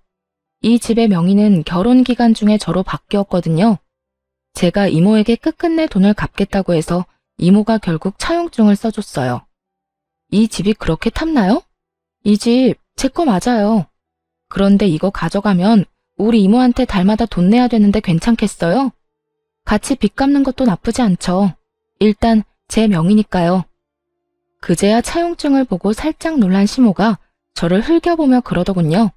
이 집의 명의는 결혼 기간 중에 저로 바뀌었거든요. 제가 이모에게 끝끝내 돈을 갚겠다고 해서 이모가 결국 차용증을 써줬어요. 이 집이 그렇게 탐나요? 이 집 제 거 맞아요. 그런데 이거 가져가면 우리 이모한테 달마다 돈 내야 되는데 괜찮겠어요? 같이 빚 갚는 것도 나쁘지 않죠. 일단 제 명의니까요. 그제야 차용증을 보고 살짝 놀란 시모가 저를 흘겨보며 그러더군요.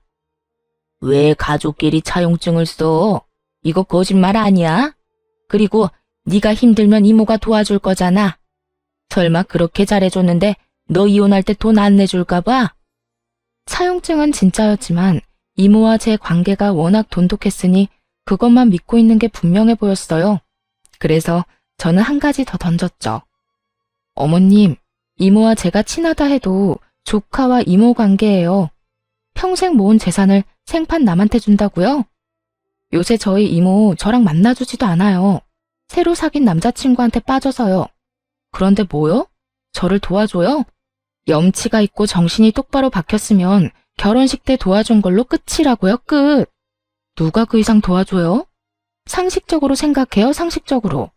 왜 가족끼리 차용증을 써? 이거 거짓말 아니야? 그리고 네가 힘들면 이모가 도와줄 거잖아. 설마 그렇게 잘해줬는데 너 이혼할 때 돈 안 내줄까 봐? 차용증은 진짜였지만 이모와 제 관계가 워낙 돈독했으니 그것만 믿고 있는 게 분명해 보였어요. 그래서 저는 한 가지 더 던졌죠. 어머님, 이모와 제가 친하다 해도 조카와 이모 관계예요. 평생 모은 재산을 생판 남한테 준다고요? 요새 저희 이모 저랑 만나주지도 않아요. 새로 사귄 남자친구한테 빠져서요. 그런데 뭐요? 저를 도와줘요? 염치가 있고 정신이 똑바로 박혔으면 결혼식 때 도와준 걸로 끝이라고요, 끝. 누가 그 이상 도와줘요? 상식적으로 생각해요, 상식적으로.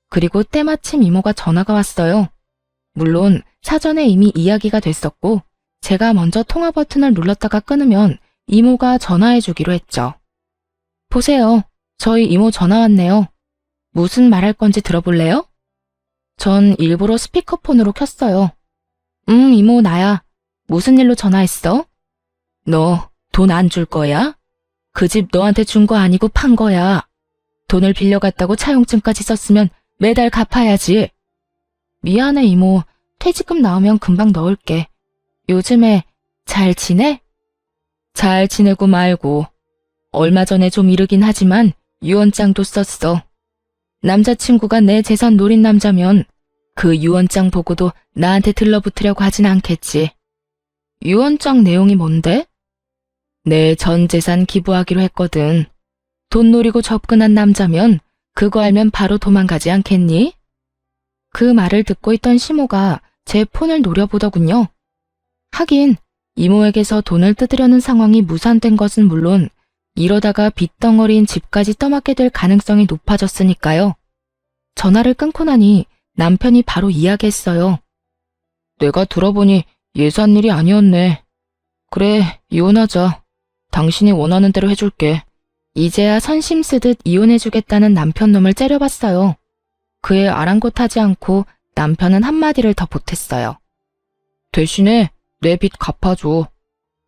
그리고 때마침 이모가 전화가 왔어요. 물론 사전에 이미 이야기가 됐었고 제가 먼저 통화 버튼을 눌렀다가 끊으면 이모가 전화해 주기로 했죠. 보세요. 저희 이모 전화 왔네요. 무슨 말할 건지 들어볼래요? 전 일부러 스피커폰으로 켰어요. 이모 나야. 무슨 일로 전화했어? 너 돈 안 줄 거야? 그 집 너한테 준 거 아니고 판 거야. 돈을 빌려갔다고 차용증까지 썼으면 매달 갚아야지. 미안해 이모. 퇴직금 나오면 금방 넣을게. 요즘에 잘 지내? 잘 지내고 말고. 얼마 전에 좀 이르긴 하지만 유언장도 썼어. 남자친구가 내 재산 노린 남자면 그 유언장 보고도 나한테 들러붙으려고 하진 않겠지. 유언장 내용이 뭔데? 내 전 재산 기부하기로 했거든. 돈 노리고 접근한 남자면 그거 알면 바로 도망가지 않겠니? 그 말을 듣고 있던 시모가 제 폰을 노려보더군요. 하긴 이모에게서 돈을 뜯으려는 상황이 무산된 것은 물론 이러다가 빚덩어리인 집까지 떠맡게 될 가능성이 높아졌으니까요. 전화를 끊고 나니 남편이 바로 이야기했어요. 내가 들어보니 예산 일이 아니었네. 그래, 이혼하자. 당신이 원하는 대로 해줄게. 이제야 선심 쓰듯 이혼해주겠다는 남편 놈을 째려봤어요. 그에 아랑곳하지 않고 남편은 한마디를 더 보탰어요. 대신에 내 빚 갚아줘.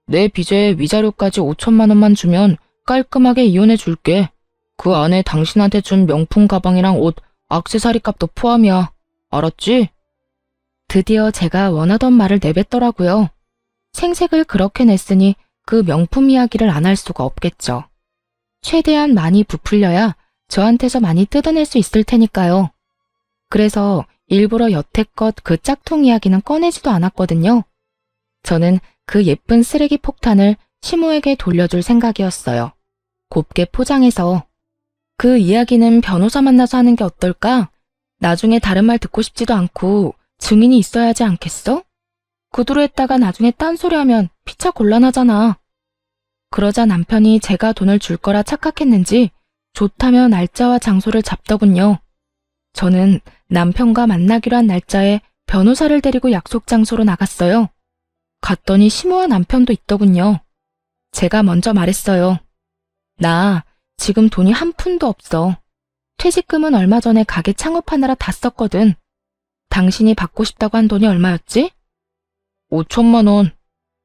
내 빚에 위자료까지 5천만 원만 주면 깔끔하게 이혼해줄게. 그 안에 당신한테 준 명품 가방이랑 옷, 액세서리 값도 포함이야. 알았지? 드디어 제가 원하던 말을 내뱉더라고요. 생색을 그렇게 냈으니 그 명품 이야기를 안 할 수가 없겠죠. 최대한 많이 부풀려야 저한테서 많이 뜯어낼 수 있을 테니까요. 그래서 일부러 여태껏 그 짝퉁 이야기는 꺼내지도 않았거든요. 저는 그 예쁜 쓰레기 폭탄을 시모에게 돌려줄 생각이었어요. 곱게 포장해서. 그 이야기는 변호사 만나서 하는 게 어떨까? 나중에 다른 말 듣고 싶지도 않고 증인이 있어야 하지 않겠어? 그대로 했다가 나중에 딴소리하면 피차 곤란하잖아. 그러자 남편이 제가 돈을 줄 거라 착각했는지 좋다며 날짜와 장소를 잡더군요. 저는 남편과 만나기로 한 날짜에 변호사를 데리고 약속 장소로 나갔어요. 갔더니 시모와 남편도 있더군요. 제가 먼저 말했어요. 나 지금 돈이 한 푼도 없어. 퇴직금은 얼마 전에 가게 창업하느라 다 썼거든. 당신이 받고 싶다고 한 돈이 얼마였지? 5천만 원.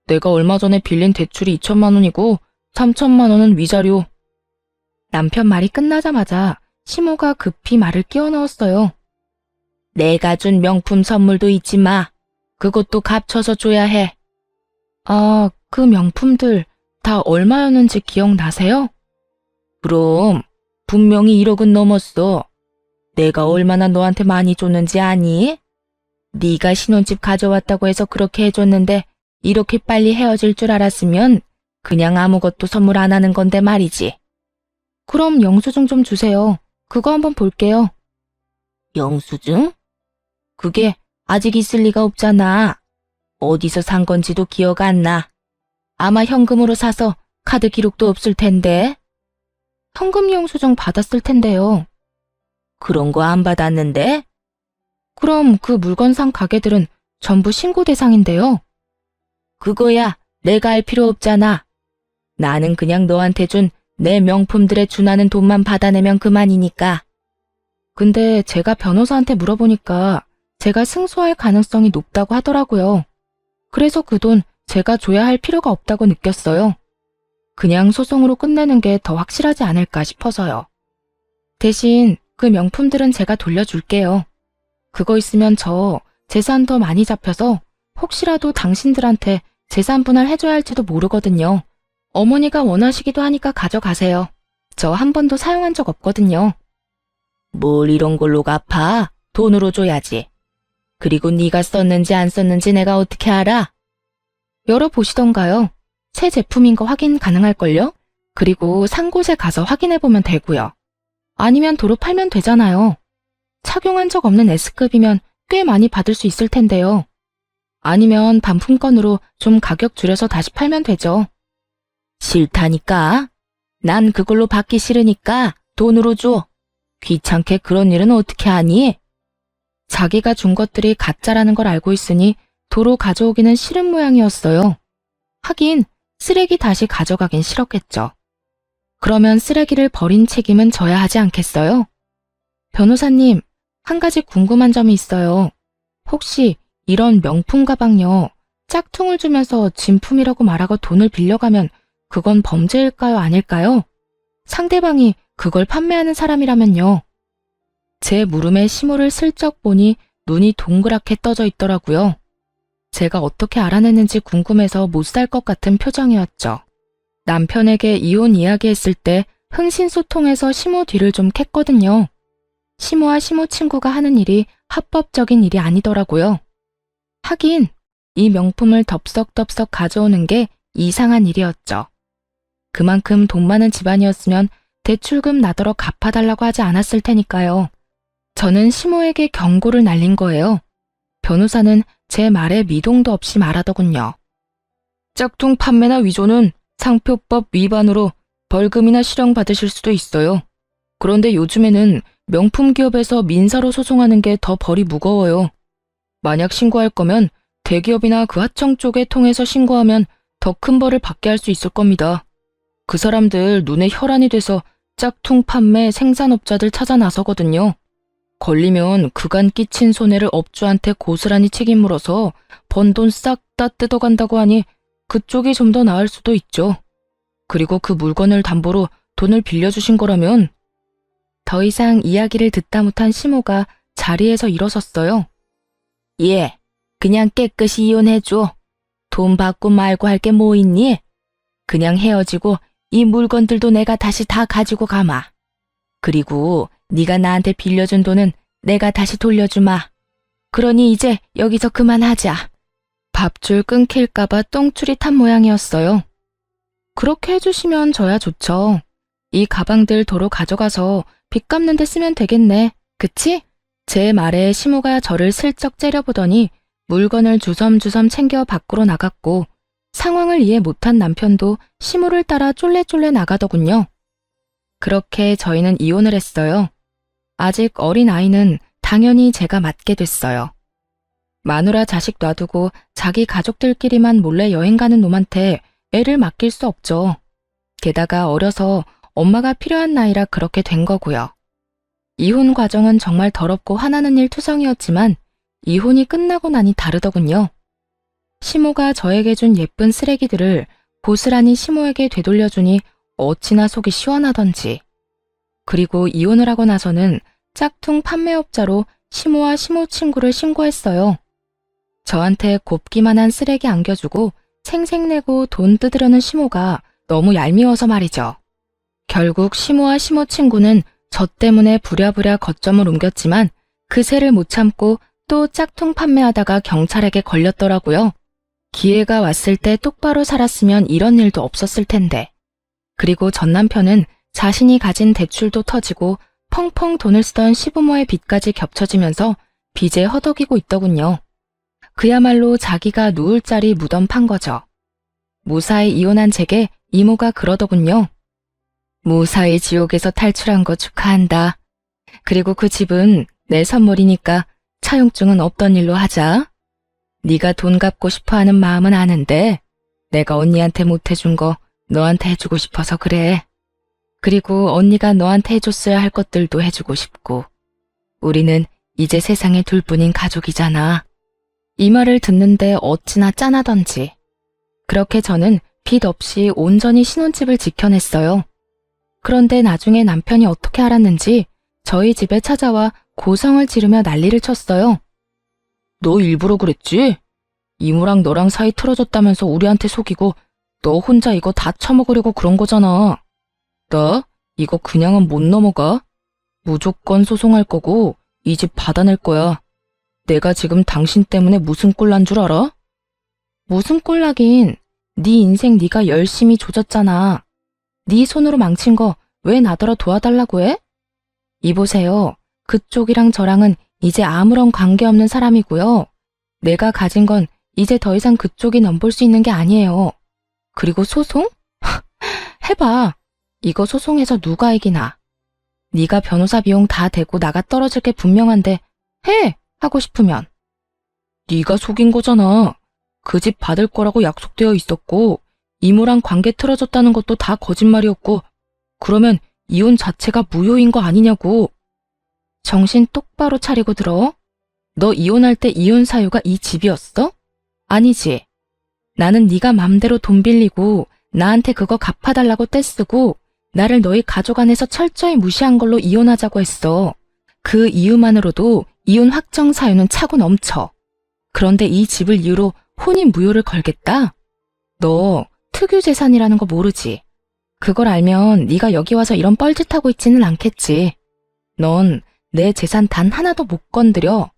내가 얼마 전에 빌린 대출이 2천만 원이고 3천만 원은 위자료. 남편 말이 끝나자마자 시모가 급히 말을 끼워 넣었어요. 내가 준 명품 선물도 잊지 마. 그것도 값쳐서 줘야 해. 아, 그 명품들 다 얼마였는지 기억나세요? 그럼 분명히 1억은 넘었어. 내가 얼마나 너한테 많이 줬는지 아니? 네가 신혼집 가져왔다고 해서 그렇게 해줬는데 이렇게 빨리 헤어질 줄 알았으면 그냥 아무것도 선물 안 하는 건데 말이지. 그럼 영수증 좀 주세요. 그거 한번 볼게요. 영수증? 그게 아직 있을 리가 없잖아. 어디서 산 건지도 기억 안 나. 아마 현금으로 사서 카드 기록도 없을 텐데. 현금 영수증 받았을 텐데요. 그런 거 안 받았는데? 그럼 그 물건 산 가게들은 전부 신고 대상인데요. 그거야 내가 알 필요 없잖아. 나는 그냥 너한테 준 내 명품들에 준하는 돈만 받아내면 그만이니까. 근데 제가 변호사한테 물어보니까 제가 승소할 가능성이 높다고 하더라고요. 그래서 그 돈 제가 줘야 할 필요가 없다고 느꼈어요. 그냥 소송으로 끝내는 게 더 확실하지 않을까 싶어서요. 대신 그 명품들은 제가 돌려줄게요. 그거 있으면 저 재산 더 많이 잡혀서 혹시라도 당신들한테 재산 분할 해줘야 할지도 모르거든요. 어머니가 원하시기도 하니까 가져가세요. 저 한 번도 사용한 적 없거든요. 뭘 이런 걸로 갚아? 돈으로 줘야지. 그리고 네가 썼는지 안 썼는지 내가 어떻게 알아? 열어보시던가요. 새 제품인 거 확인 가능할걸요? 그리고 산 곳에 가서 확인해보면 되고요. 아니면 도로 팔면 되잖아요. 착용한 적 없는 S급이면 꽤 많이 받을 수 있을 텐데요. 아니면 반품권으로 좀 가격 줄여서 다시 팔면 되죠. 싫다니까. 난 그걸로 받기 싫으니까 돈으로 줘. 귀찮게 그런 일은 어떻게 하니? 자기가 준 것들이 가짜라는 걸 알고 있으니 도로 가져오기는 싫은 모양이었어요. 하긴 쓰레기 다시 가져가긴 싫었겠죠. 그러면 쓰레기를 버린 책임은 져야 하지 않겠어요? 변호사님, 한 가지 궁금한 점이 있어요. 혹시 이런 명품 가방요, 짝퉁을 주면서 진품이라고 말하고 돈을 빌려가면 그건 범죄일까요, 아닐까요? 상대방이 그걸 판매하는 사람이라면요. 제 무릎에 시모를 슬쩍 보니 눈이 동그랗게 떠져 있더라고요. 제가 어떻게 알아냈는지 궁금해서 못 살 것 같은 표정이었죠. 남편에게 이혼 이야기했을 때 흥신소통해서 시모 뒤를 좀 캤거든요. 시모와 시모 친구가 하는 일이 합법적인 일이 아니더라고요. 하긴 이 명품을 덥석덥석 가져오는 게 이상한 일이었죠. 그만큼 돈 많은 집안이었으면 대출금 나더러 갚아달라고 하지 않았을 테니까요. 저는 시모에게 경고를 날린 거예요. 변호사는 제 말에 미동도 없이 말하더군요. 짝퉁 판매나 위조는 상표법 위반으로 벌금이나 실형 받으실 수도 있어요. 그런데 요즘에는 명품 기업에서 민사로 소송하는 게 더 벌이 무거워요. 만약 신고할 거면 대기업이나 그 하청 쪽에 통해서 신고하면 더 큰 벌을 받게 할 수 있을 겁니다. 그 사람들 눈에 혈안이 돼서 짝퉁 판매 생산업자들 찾아 나서거든요. 걸리면 그간 끼친 손해를 업주한테 고스란히 책임 물어서 번 돈 싹 다 뜯어간다고 하니 그쪽이 좀 더 나을 수도 있죠. 그리고 그 물건을 담보로 돈을 빌려주신 거라면. 더 이상 이야기를 듣다 못한 시모가 자리에서 일어섰어요. 예, 그냥 깨끗이 이혼해줘. 돈 받고 말고 할 게 뭐 있니? 그냥 헤어지고 이 물건들도 내가 다시 다 가지고 가마. 그리고 네가 나한테 빌려준 돈은 내가 다시 돌려주마. 그러니 이제 여기서 그만하자. 밥줄 끊길까봐 똥줄이 탄 모양이었어요. 그렇게 해주시면 저야 좋죠. 이 가방들 도로 가져가서 빚 갚는 데 쓰면 되겠네. 그치? 제 말에 시모가 저를 슬쩍 째려보더니 물건을 주섬주섬 챙겨 밖으로 나갔고 상황을 이해 못한 남편도 시모를 따라 쫄래쫄래 나가더군요. 그렇게 저희는 이혼을 했어요. 아직 어린 아이는 당연히 제가 맡게 됐어요. 마누라 자식 놔두고 자기 가족들끼리만 몰래 여행 가는 놈한테 애를 맡길 수 없죠. 게다가 어려서 엄마가 필요한 나이라 그렇게 된 거고요. 이혼 과정은 정말 더럽고 화나는 일 투성이었지만 이혼이 끝나고 나니 다르더군요. 시모가 저에게 준 예쁜 쓰레기들을 고스란히 시모에게 되돌려주니 어찌나 속이 시원하던지. 그리고 이혼을 하고 나서는 짝퉁 판매업자로 시모와 시모 친구를 신고했어요. 저한테 곱기만한 쓰레기 안겨주고 생색내고 돈 뜯으려는 시모가 너무 얄미워서 말이죠. 결국 시모와 시모 친구는 저 때문에 부랴부랴 거점을 옮겼지만 그 새를 못 참고 또 짝퉁 판매하다가 경찰에게 걸렸더라고요. 기회가 왔을 때 똑바로 살았으면 이런 일도 없었을 텐데. 그리고 전 남편은 자신이 가진 대출도 터지고 펑펑 돈을 쓰던 시부모의 빚까지 겹쳐지면서 빚에 허덕이고 있더군요. 그야말로 자기가 누울 자리 무덤 판 거죠. 무사히 이혼한 제게 이모가 그러더군요. 무사히 지옥에서 탈출한 거 축하한다. 그리고 그 집은 내 선물이니까 차용증은 없던 일로 하자. 네가 돈 갚고 싶어하는 마음은 아는데 내가 언니한테 못해준 거 너한테 해주고 싶어서 그래. 그리고 언니가 너한테 해줬어야 할 것들도 해주고 싶고. 우리는 이제 세상에 둘뿐인 가족이잖아. 이 말을 듣는데 어찌나 짠하던지. 그렇게 저는 빚 없이 온전히 신혼집을 지켜냈어요. 그런데 나중에 남편이 어떻게 알았는지 저희 집에 찾아와 고성을 지르며 난리를 쳤어요. 너 일부러 그랬지? 이모랑 너랑 사이 틀어졌다면서 우리한테 속이고 너 혼자 이거 다 처먹으려고 그런 거잖아. 나 이거 그냥은 못 넘어가. 무조건 소송할 거고 이 집 받아낼 거야. 내가 지금 당신 때문에 무슨 꼴 난 줄 알아? 무슨 꼴 나긴. 네 인생 네가 열심히 조졌잖아. 네 손으로 망친 거 왜 나더러 도와달라고 해? 이보세요. 그쪽이랑 저랑은 이제 아무런 관계없는 사람이고요. 내가 가진 건 이제 더 이상 그쪽이 넘볼 수 있는 게 아니에요. 그리고 소송? 해봐. 이거 소송해서 누가 이기나. 네가 변호사 비용 다 대고 나가 떨어질 게 분명한데 해! 하고 싶으면. 네가 속인 거잖아. 그 집 받을 거라고 약속되어 있었고 이모랑 관계 틀어졌다는 것도 다 거짓말이었고 그러면 이혼 자체가 무효인 거 아니냐고. 정신 똑바로 차리고 들어. 너 이혼할 때 이혼 사유가 이 집이었어? 아니지. 나는 네가 맘대로 돈 빌리고 나한테 그거 갚아달라고 떼쓰고 나를 너희 가족 안에서 철저히 무시한 걸로 이혼하자고 했어. 그 이유만으로도 이혼 확정 사유는 차고 넘쳐. 그런데 이 집을 이유로 혼인 무효를 걸겠다? 너 특유 재산이라는 거 모르지? 그걸 알면 네가 여기 와서 이런 뻘짓하고 있지는 않겠지. 넌 내 재산 단 하나도 못 건드려.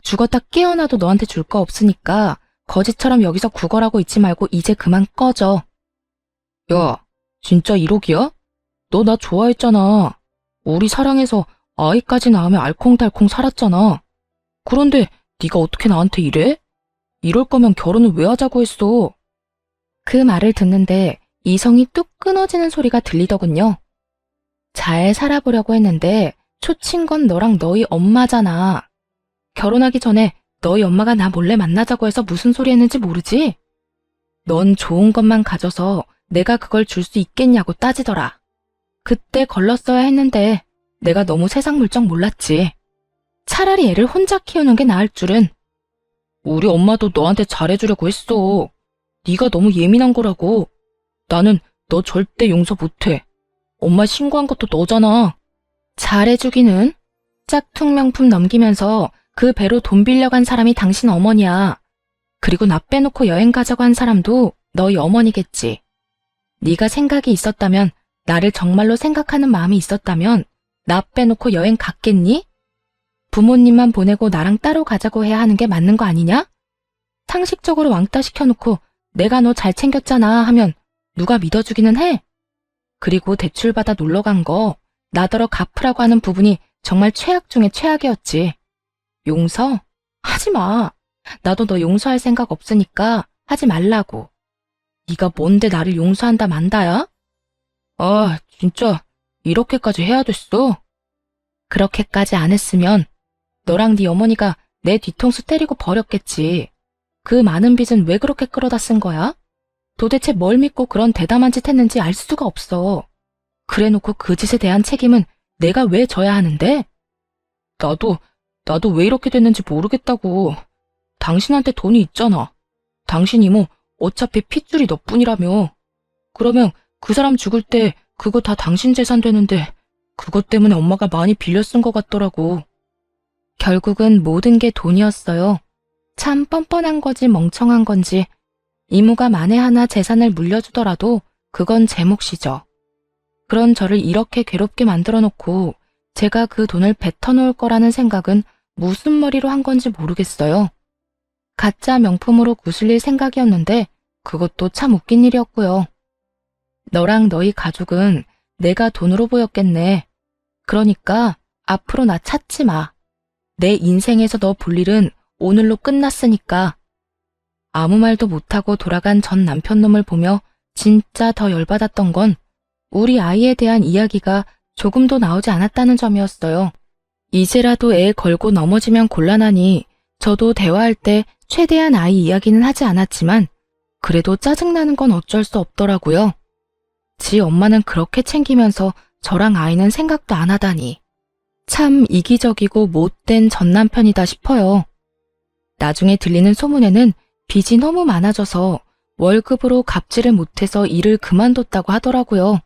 죽었다 깨어나도 너한테 줄 거 없으니까 거지처럼 여기서 구걸하고 있지 말고 이제 그만 꺼져. 야, 진짜 1억이야? 너 나 좋아했잖아. 우리 사랑해서 아이까지 낳으며 알콩달콩 살았잖아. 그런데 네가 어떻게 나한테 이래? 이럴 거면 결혼을 왜 하자고 했어? 그 말을 듣는데 이성이 뚝 끊어지는 소리가 들리더군요. 잘 살아보려고 했는데 초친 건 너랑 너희 엄마잖아. 결혼하기 전에 너희 엄마가 나 몰래 만나자고 해서 무슨 소리 했는지 모르지? 넌 좋은 것만 가져서 내가 그걸 줄 수 있겠냐고 따지더라. 그때 걸렀어야 했는데 내가 너무 세상 물정 몰랐지. 차라리 애를 혼자 키우는 게 나을 줄은. 우리 엄마도 너한테 잘해주려고 했어. 네가 너무 예민한 거라고. 나는 너 절대 용서 못해. 엄마 신고한 것도 너잖아. 잘해주기는? 짝퉁 명품 넘기면서 그 배로 돈 빌려간 사람이 당신 어머니야. 그리고 나 빼놓고 여행 가자고 한 사람도 너희 어머니겠지. 네가 생각이 있었다면, 나를 정말로 생각하는 마음이 있었다면 나 빼놓고 여행 갔겠니? 부모님만 보내고 나랑 따로 가자고 해야 하는 게 맞는 거 아니냐? 상식적으로 왕따 시켜놓고 내가 너 잘 챙겼잖아 하면 누가 믿어주기는 해? 그리고 대출받아 놀러 간 거 나더러 갚으라고 하는 부분이 정말 최악 중에 최악이었지. 용서? 하지 마. 나도 너 용서할 생각 없으니까 하지 말라고. 네가 뭔데 나를 용서한다 만다야? 아, 진짜 이렇게까지 해야 됐어? 그렇게까지 안 했으면 너랑 네 어머니가 내 뒤통수 때리고 버렸겠지. 그 많은 빚은 왜 그렇게 끌어다 쓴 거야? 도대체 뭘 믿고 그런 대담한 짓 했는지 알 수가 없어. 그래놓고 그 짓에 대한 책임은 내가 왜 져야 하는데? 나도 왜 이렇게 됐는지 모르겠다고. 당신한테 돈이 있잖아. 당신 이모 어차피 핏줄이 너뿐이라며. 그러면 그 사람 죽을 때 그거 다 당신 재산 되는데 그것 때문에 엄마가 많이 빌려 쓴 것 같더라고. 결국은 모든 게 돈이었어요. 참 뻔뻔한 거지 멍청한 건지. 이모가 만에 하나 재산을 물려주더라도 그건 제 몫이죠. 그런 저를 이렇게 괴롭게 만들어 놓고 제가 그 돈을 뱉어놓을 거라는 생각은 무슨 머리로 한 건지 모르겠어요. 가짜 명품으로 구슬릴 생각이었는데 그것도 참 웃긴 일이었고요. 너랑 너희 가족은 내가 돈으로 보였겠네. 그러니까 앞으로 나 찾지 마. 내 인생에서 너 볼 일은 오늘로 끝났으니까. 아무 말도 못하고 돌아간 전 남편 놈을 보며 진짜 더 열받았던 건 우리 아이에 대한 이야기가 조금도 나오지 않았다는 점이었어요. 이제라도 애 걸고 넘어지면 곤란하니 저도 대화할 때 최대한 아이 이야기는 하지 않았지만 그래도 짜증나는 건 어쩔 수 없더라고요. 지 엄마는 그렇게 챙기면서 저랑 아이는 생각도 안 하다니. 참 이기적이고 못된 전 남편이다 싶어요. 나중에 들리는 소문에는 빚이 너무 많아져서 월급으로 갚지를 못해서 일을 그만뒀다고 하더라고요.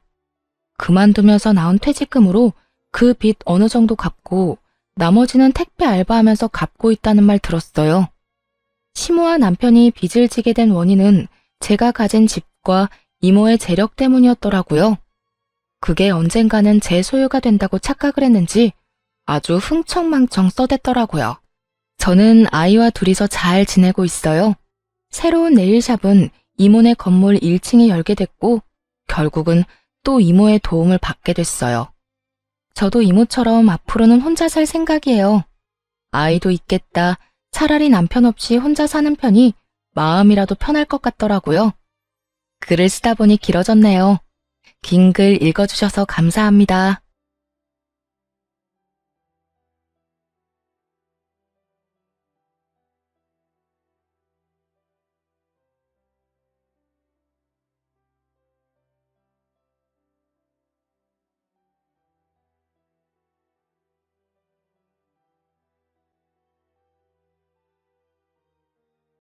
그만두면서 나온 퇴직금으로 그 빚 어느 정도 갚고 나머지는 택배 알바하면서 갚고 있다는 말 들었어요. 시모와 남편이 빚을 지게 된 원인은 제가 가진 집과 이모의 재력 때문이었더라고요. 그게 언젠가는 제 소유가 된다고 착각을 했는지 아주 흥청망청 써댔더라고요. 저는 아이와 둘이서 잘 지내고 있어요. 새로운 네일샵은 이모네 건물 1층에 열게 됐고 결국은 또 이모의 도움을 받게 됐어요. 저도 이모처럼 앞으로는 혼자 살 생각이에요. 아이도 있겠다. 차라리 남편 없이 혼자 사는 편이 마음이라도 편할 것 같더라고요. 글을 쓰다 보니 길어졌네요. 긴 글 읽어주셔서 감사합니다.